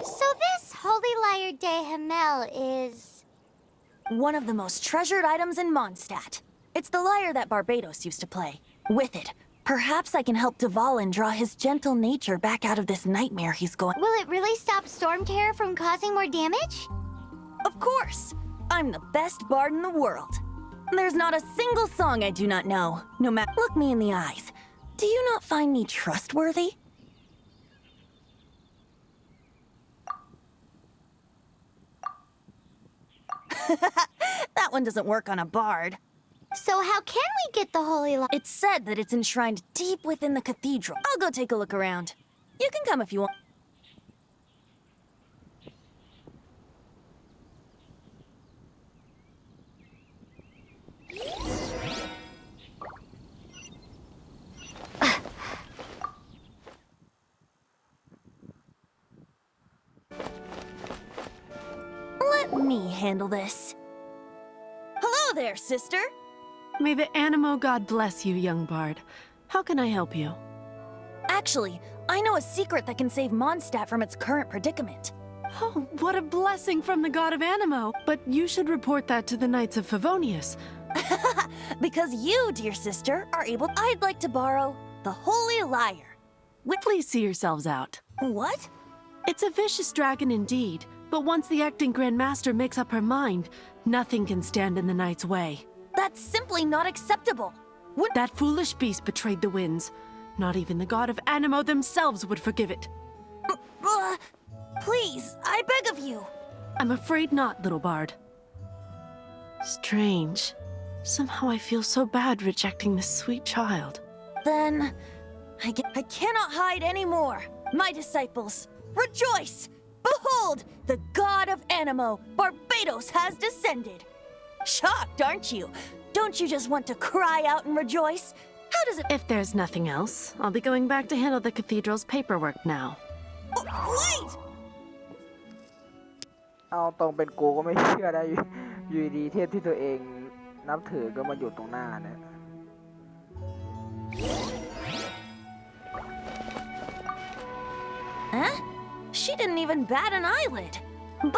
So this Holy Lyre de Hamel is... one of the most treasured items in Mondstadt. It's the lyre that Barbados used to play. With it, perhaps I can help Dvalin draw his gentle nature back out of this nightmare he's going... Will it really stop Storm Terror from causing more damage? Of course! I'm the best bard in the world. There's not a single song I do not know, no matter... Look me in the eyes. Do you not find me trustworthy? That one doesn't work on a bard. So how can we get the Holy Lyre? It's said that it's enshrined deep within the cathedral. I'll go take a look around. You can come if you want. Let me handle this. Hello there, sister. May the Animo God bless you, young bard. How can I help you? Actually, I know a secret that can save Mondstadt from its current predicament. Oh, what a blessing from the god of Animo! But you should report that to the Knights of Favonius. Because you, dear sister, are able... I'd like to borrow the Holy Lyre. Please see yourselves out. What? It's a vicious dragon indeed, but once the acting Grand Master makes up her mind, nothing can stand in the Knight's way. That's simply not acceptable. That foolish beast betrayed the winds. Not even the god of Animo themselves would forgive it. Please, I beg of you. I'm afraid not, little bard. Strange. Somehow I feel so bad rejecting this sweet child. Then, I cannot hide anymore. My disciples, rejoice! Behold, the god of Animo, Barbados, has descended. Shocked, aren't you? Don't you just want to cry out and rejoice? How does it... If there's nothing else, I'll be going back to handle the cathedral's paperwork now. Wait! เอาตรงเป็นกูก็ไม่เชื่อได้อยู่ดีๆเทพที่ตัวเองนับถือก็มาอยู่ตรงหน้าเนี่ย Huh? She didn't even bat an eyelid.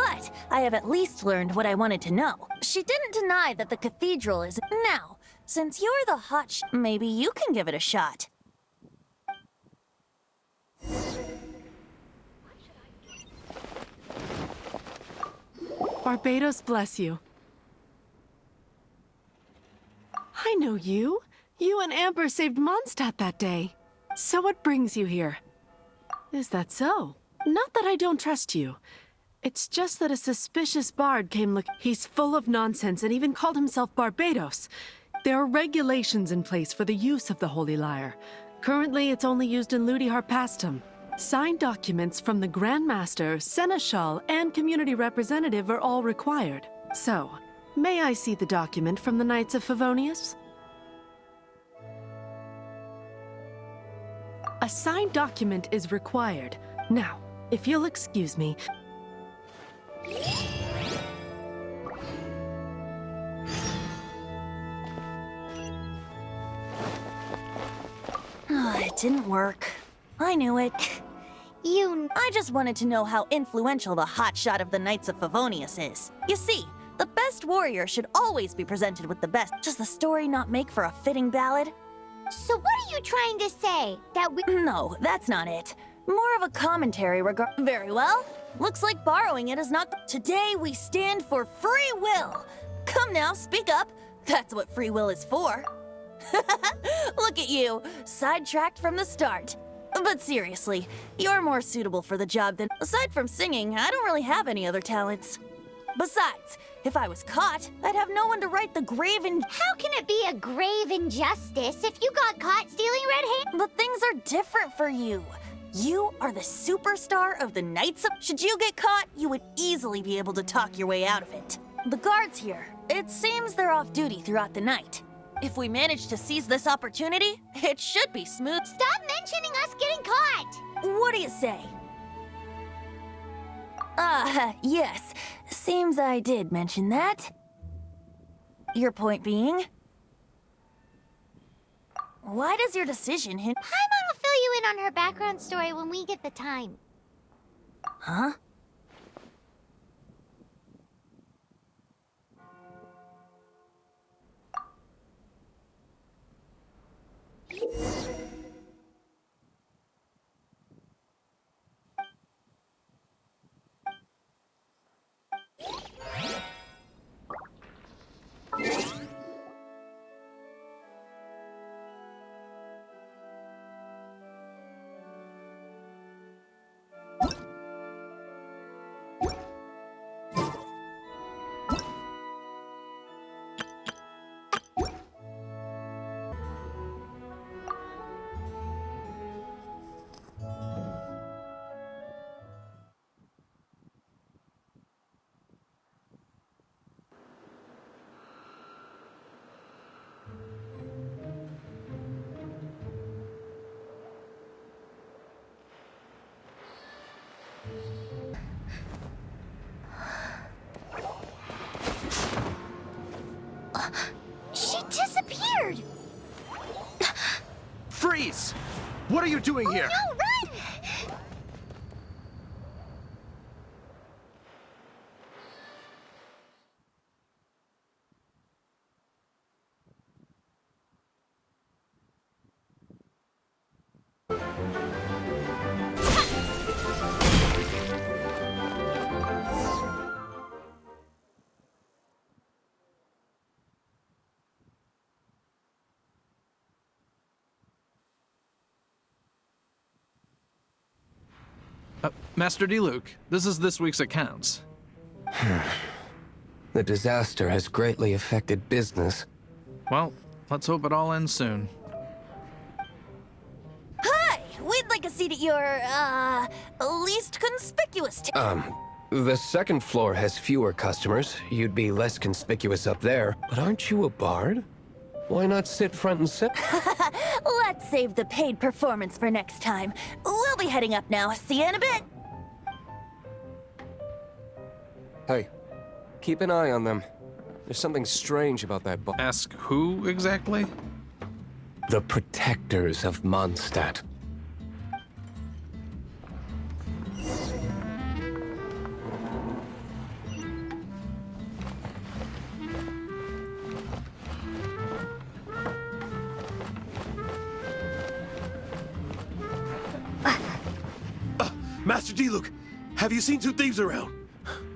But I have at least learned what I wanted to know. She didn't deny that the cathedral is... Now, since you're the hot maybe you can give it a shot. Barbados bless you. I know you. You and Amber saved Mondstadt that day. So what brings you here? Is that so? Not that I don't trust you. It's just that a suspicious bard came look. He's full of nonsense and even called himself Barbados. There are regulations in place for the use of the Holy Lyre. Currently, it's only used in Ludi Harpastum. Signed documents from the Grand Master, Seneschal, and community representative are all required. So, may I see the document from the Knights of Favonius? A signed document is required. Now, if you'll excuse me... It didn't work. I knew it. I just wanted to know how influential the hotshot of the Knights of Favonius is. You see, the best warrior should always be presented with the best. Does the story not make for a fitting ballad? So what are you trying to say? That we... No, that's not it. More of a commentary regard... Very well. Looks like borrowing it is not... Today we stand for free will. Come now, speak up. That's what free will is for. Look at you, sidetracked from the start. But seriously, you're more suitable for the job than... Aside from singing, I don't really have any other talents. Besides, if I was caught, I'd have no one to write the grave in... How can it be a grave injustice if you got caught stealing red hand? But things are different for you. You are the superstar of the Knights of... Should you get caught, you would easily be able to talk your way out of it. The guards here, it seems they're off duty throughout the night. If we manage to seize this opportunity, it should be smooth. Stop mentioning us getting caught! What do you say? Yes. Seems I did mention that. Your point being? Why does your decision hint... Paimon will fill you in on her background story when we get the time. Huh? She disappeared! Freeze! What are you doing here? No, run! Master D-Luke, this is this week's accounts. The disaster has greatly affected business. Well, let's hope it all ends soon. Hi! We'd like a seat at your, least conspicuous The second floor has fewer customers. You'd be less conspicuous up there. But aren't you a bard? Why not sit front and center? Let's save the paid performance for next time. We'll be heading up now. See you in a bit. Hey, keep an eye on them. There's something strange about that bar. Ask who exactly? The protectors of Mondstadt. Master D-Luke, have you seen two thieves around?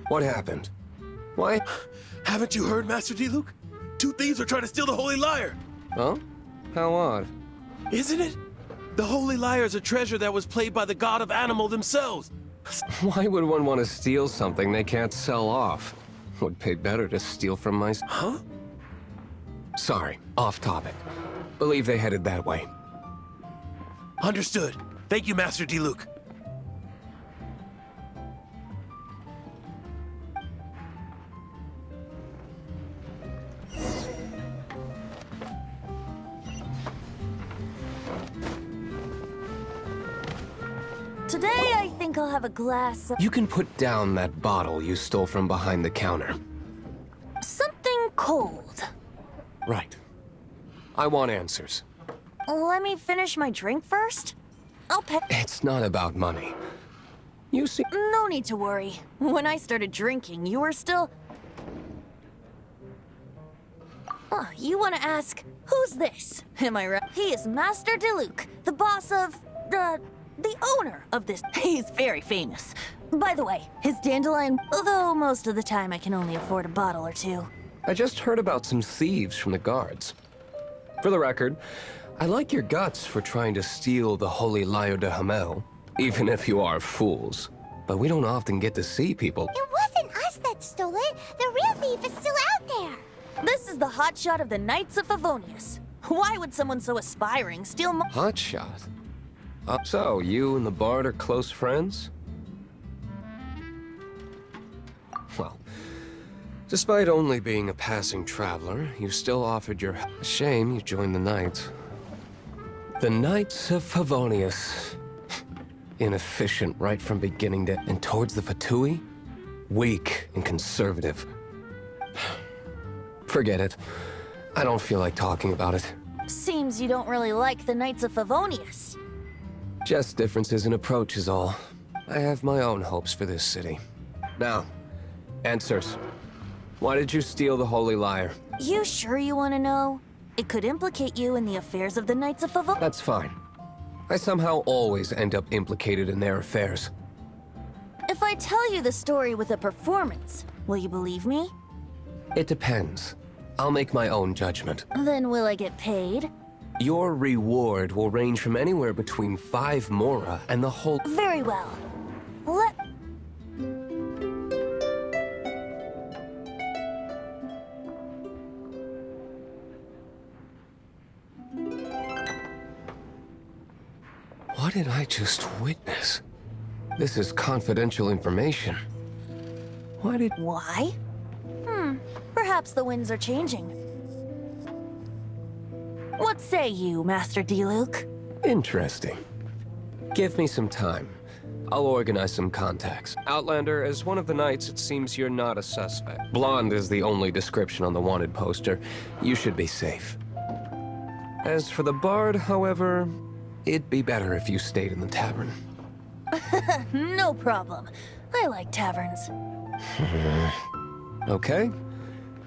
What happened? Why? Haven't you heard, Master D-Luke? Two thieves are trying to steal the Holy Lyre. Huh? How odd. Isn't it? The Holy Lyre is a treasure that was played by the god of animal themselves. Why would one want to steal something they can't sell off? Would pay better to steal from my... Huh? Sorry, off topic. Believe they headed that way. Understood. Thank you, Master D-Luke. Today, I think I'll have a glass of You can put down that bottle you stole from behind the counter. something cold. Right. I want answers. Let me finish my drink first. I'll pay. It's not about money. You see... No need to worry. When I started drinking, you were still... Oh, you want to ask, who's this? Am I right? He is Master D-Luke, the boss of... the owner of this. He's very famous. By the way, his dandelion... Although most of the time I can only afford a bottle or two. I just heard about some thieves from the guards. For the record, I like your guts for trying to steal the Holy Lyre de Hamel, even if you are fools. But we don't often get to see people. It wasn't us that stole it. The real thief is still out there. This is the hotshot of the Knights of Favonius. Why would someone so aspiring steal mo- Hotshot? So, you and the bard are close friends? Well, despite only being a passing traveler, you still offered your... Shame you joined the Knights. The Knights of Favonius. Inefficient right from beginning to... And towards the Fatui? Weak and conservative. Forget it. I don't feel like talking about it. Seems you don't really like the Knights of Favonius. Just differences in approach is all. I have my own hopes for this city. Now, answers. Why did you steal the Holy Lyre? You sure you want to know? It could implicate you in the affairs of the Knights of Favonius. That's fine. I somehow always end up implicated in their affairs. If I tell you the story with a performance, will you believe me? It depends. I'll make my own judgment. Then will I get paid? Your reward will range from anywhere between 5 mora and the whole— Very well. Let... What did I just witness? This is confidential information. Why did— Why? Perhaps the winds are changing. What say you, Master Diluc? Interesting. Give me some time. I'll organize some contacts. Outlander, as one of the knights, it seems you're not a suspect. Blonde is the only description on the wanted poster. You should be safe. As for the bard, however, it'd be better if you stayed in the tavern. No problem. I like taverns. Okay.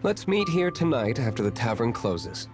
Let's meet here tonight after the tavern closes.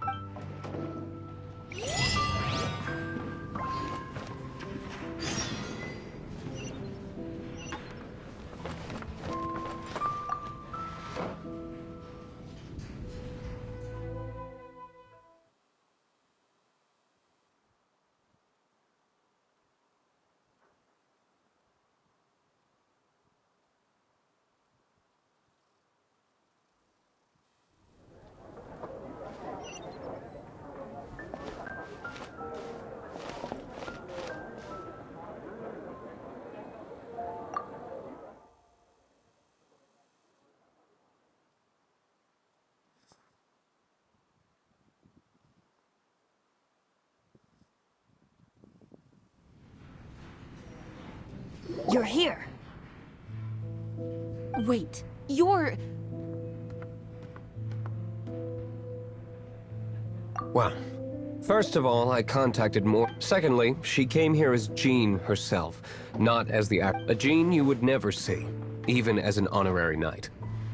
You're here. Wait, you're... Well, first of all, I contacted more. Secondly, she came here as Jean herself, not as the a Jean you would never see, even as an honorary knight.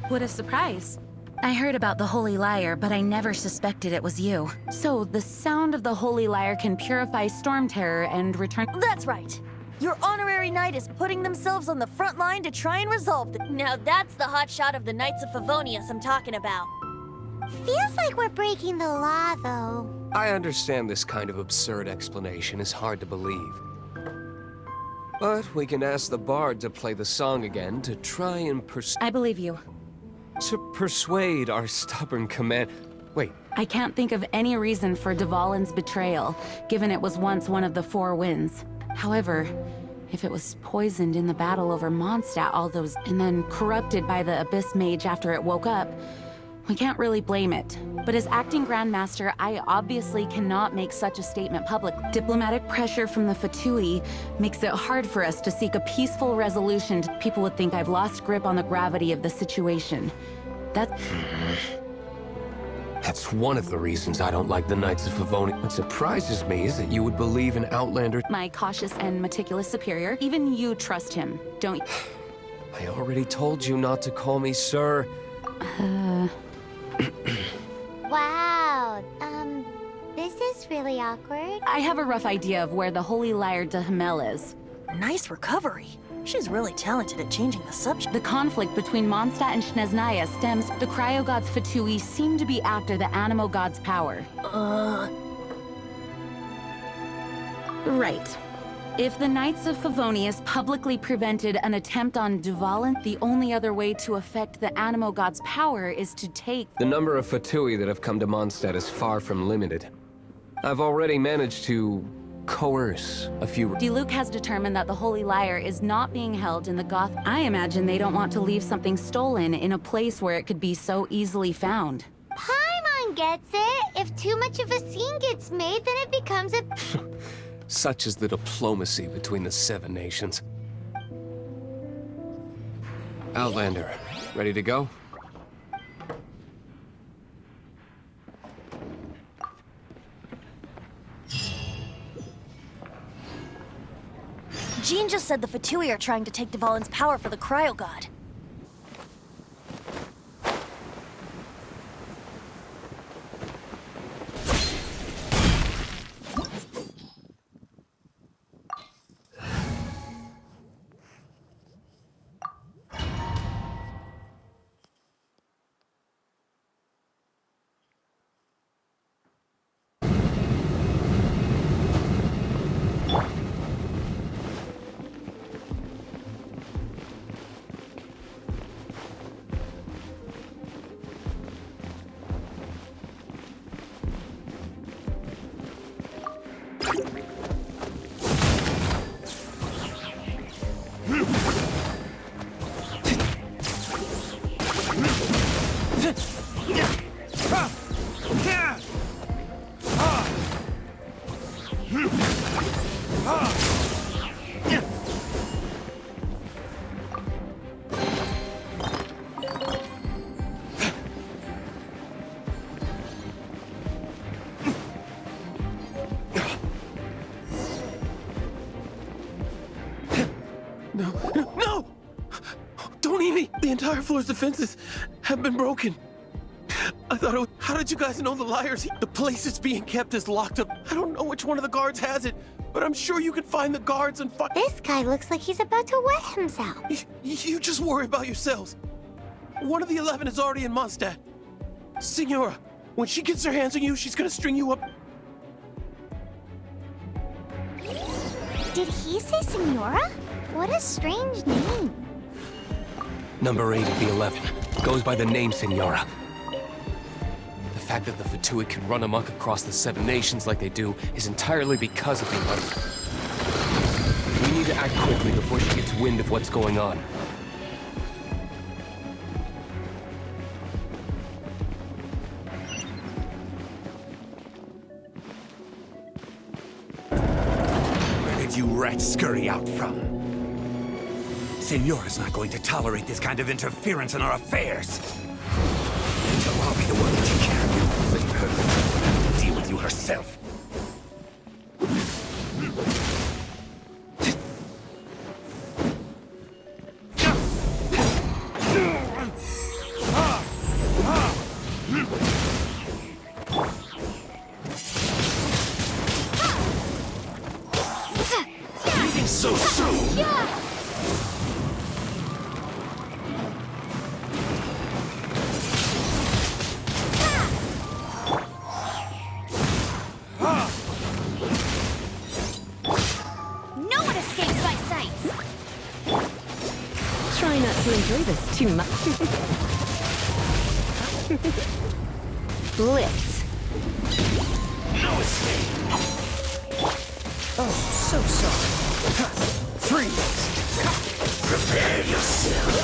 What a surprise. I heard about the Holy Lyre, but I never suspected it was you. So, the sound of the Holy Lyre can purify Storm Terror and return— That's right. Your honorary knight is putting themselves on the front line to try and resolve the— Now that's the hotshot of the Knights of Favonius I'm talking about. Feels like we're breaking the law, though. I understand this kind of absurd explanation is hard to believe. But we can ask the bard to play the song again to try and I believe you. persuade our stubborn command— Wait, I can't think of any reason for Dvalin's betrayal, given it was once one of the Four Winds. However, if it was poisoned in the battle over Mondstadt all those— and then corrupted by the Abyss Mage after it woke up, we can't really blame it. But as acting Grandmaster, I obviously cannot make such a statement public. Diplomatic pressure from the Fatui makes it hard for us to seek a peaceful resolution. People would think I've lost grip on the gravity of the situation. That's one of the reasons I don't like the Knights of Favonius. What surprises me is that you would believe an Outlander— My cautious and meticulous superior. Even you trust him, don't you? I already told you not to call me sir. Wow, this is really awkward. I have a rough idea of where the Holy Lyre de Himmel is. Nice recovery. She's really talented at changing the subject. The conflict between Mondstadt and Snezhnaya stems— the Cryo God's Fatui seem to be after the Animo God's power. Right. If the Knights of Favonius publicly prevented an attempt on Dvalin, the only other way to affect the Animo God's power is to take— The number of Fatui that have come to Mondstadt is far from limited. I've already managed to coerce a few— Diluc has determined that the Holy Lyre is not being held in the Goth— I imagine they don't want to leave something stolen in a place where it could be so easily found. Paimon gets it. If too much of a scene gets made, then it becomes a... Such is the diplomacy between the 7 nations. Outlander, ready to go? Jean just said the Fatui are trying to take Dvalin's power for the Cryo God. No! Don't eat me! The entire floor's defenses have been broken. I thought it was... How did you guys know the liar's here? The place it's being kept is locked up. I don't know which one of the guards has it, but I'm sure you can find the guards and find... This guy looks like he's about to wet himself. You just worry about yourselves. One of the 11 is already in Mondstadt. Senora, when she gets her hands on you, she's gonna string you up... Did he say Senora? What a strange name. Number 8 of the 11 goes by the name Senora. The fact that the Fatuit can run amok across the 7 nations like they do is entirely because of the 11. We need to act quickly before she gets wind of what's going on. Where did you rats scurry out from? Senora's not going to tolerate this kind of interference in our affairs. So I'll be the one to take care of you. Leave her to deal with you herself. Leaving so soon! No one escapes my sights! Try not to enjoy this too much. Blitz. No escape! Oh, so sorry. Freeze! Prepare yourself!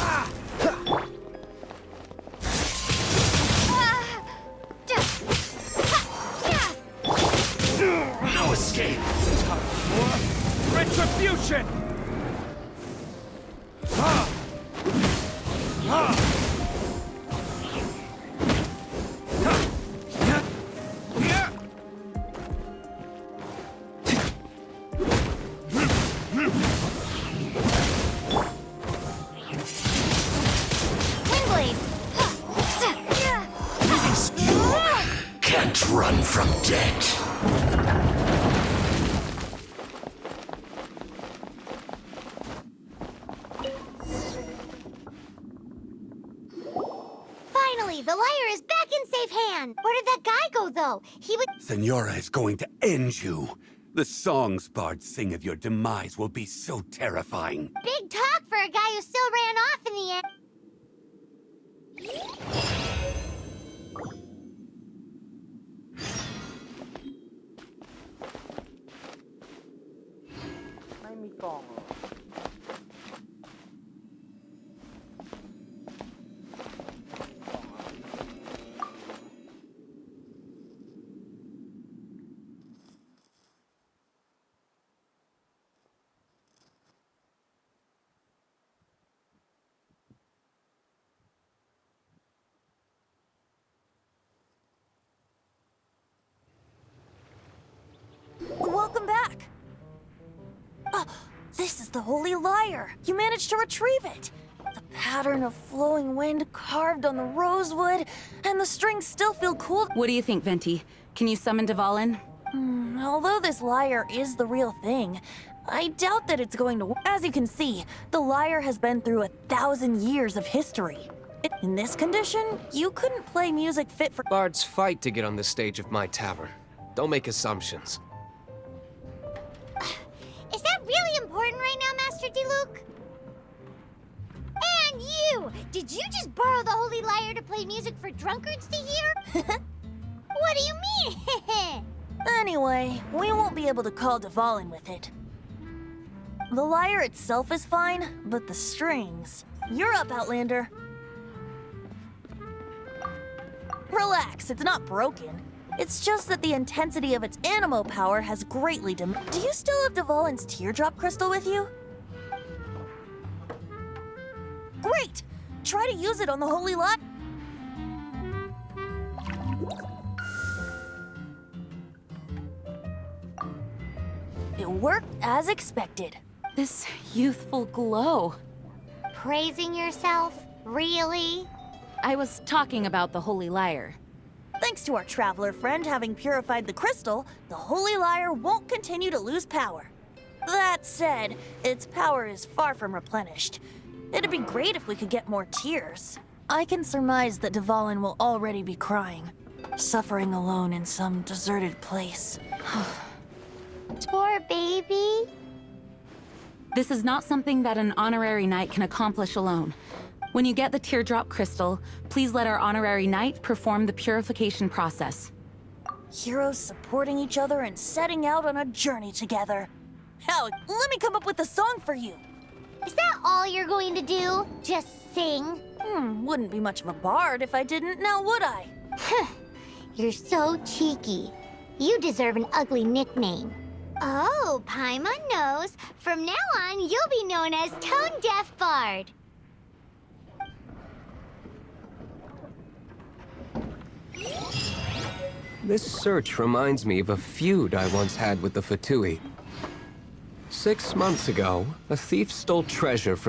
No escape! Retribution! Windblade. Can't run from death. Finally, the liar is back in safe hand. Where did that guy go, though? He would... Senora is going to end you. The songs bards sing of your demise will be so terrifying. Big talk for a guy who still ran off in the end.ไม่มีกล่องเหรอ Welcome back! This is the Holy Lyre! You managed to retrieve it! The pattern of flowing wind carved on the rosewood, and the strings still feel cool. What do you think, Venti? Can you summon Dvalin? Although this lyre is the real thing, I doubt that it's going to work. As you can see, the lyre has been through 1,000 years of history. In this condition, you couldn't play music fit for... Bards fight to get on the stage of my tavern. Don't make assumptions. Is that really important right now, Master Diluc? And you! Did you just borrow the Holy Lyre to play music for drunkards to hear? What do you mean? Anyway, we won't be able to call Dvalin with it. The lyre itself is fine, but the strings... You're up, Outlander. Relax, it's not broken. It's just that the intensity of its animo power has greatly diminished. Do you still have Dvalin's teardrop crystal with you? Great! Try to use it on the holy lyre. It worked as expected. This youthful glow. Praising yourself? Really? I was talking about the holy lyre. Thanks to our traveler friend having purified the crystal, the holy lyre won't continue to lose power. That said, its power is far from replenished. It'd be great if we could get more tears. I can surmise that Dvalin will already be crying, suffering alone in some deserted place. Poor baby. This is not something that an honorary knight can accomplish alone. When you get the teardrop crystal, please let our honorary knight perform the purification process. Heroes supporting each other and setting out on a journey together. Hell, let me come up with a song for you. Is that all you're going to do? Just sing? Wouldn't be much of a bard if I didn't, now would I? You're so cheeky. You deserve an ugly nickname. Oh, Paimon knows. From now on, you'll be known as Tone Deaf Bard. This search reminds me of a feud I once had with the Fatui. 6 months ago, a thief stole treasure from